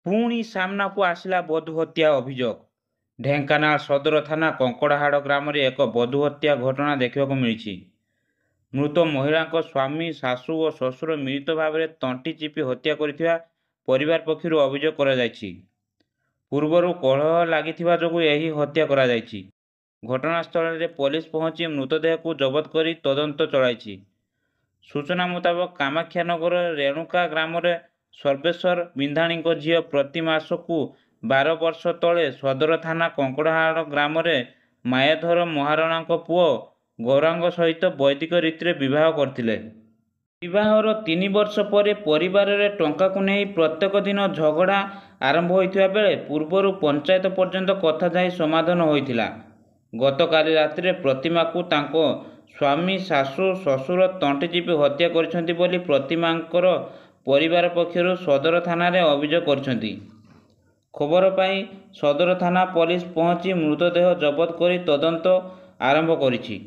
पुणी सामना को आसला बधू हत्या अभियोग। ढेंकानाल सदर थाना कंकड़ाहाड़ ग्राम में एक बधू हत्या घटना देखा मिली। मृत महिला स्वामी शाशु और शशुर मिलित भाव में तंटी चिपी हत्या कर परिवार पक्षर अभियोग कर पूर्वर कलह लगी जो यही हत्या कर घटनास्थल में पुलिस पहुंची मृतदेह को जबत कर तदंत चलाई। सूचना मुताबक कामाख्यानगर रेणुका ग्राम सर्वेश्वर बिंधाणी झी प्रतिमास को 12 वर्ष तले सदर थाना कंकड़ाहाड़ ग्राम मायाधर महारणा पुओ गौरांग सहित वैदिक रीति विवाह करथिले। विवाहर 3 वर्ष पर परिवार रे टंका को नहीं प्रत्येक दिन झगड़ा आरंभ होइथिबा बेले पूर्वर पंचायत पर्यंत कथा जाई समाधान होइथिला। गतकाली रात्रि प्रतिमा को तांको स्वामी शाशु शशुर तंटी चिपी हत्या करिसेंती बोली प्रतिमांकर परिवार पक्षर सदर थाना रे अभियोग करछंती। खबर पाई सदर थाना पुलिस पहुंची मृतदेह जबत कर तदंत आरंभ करिछि।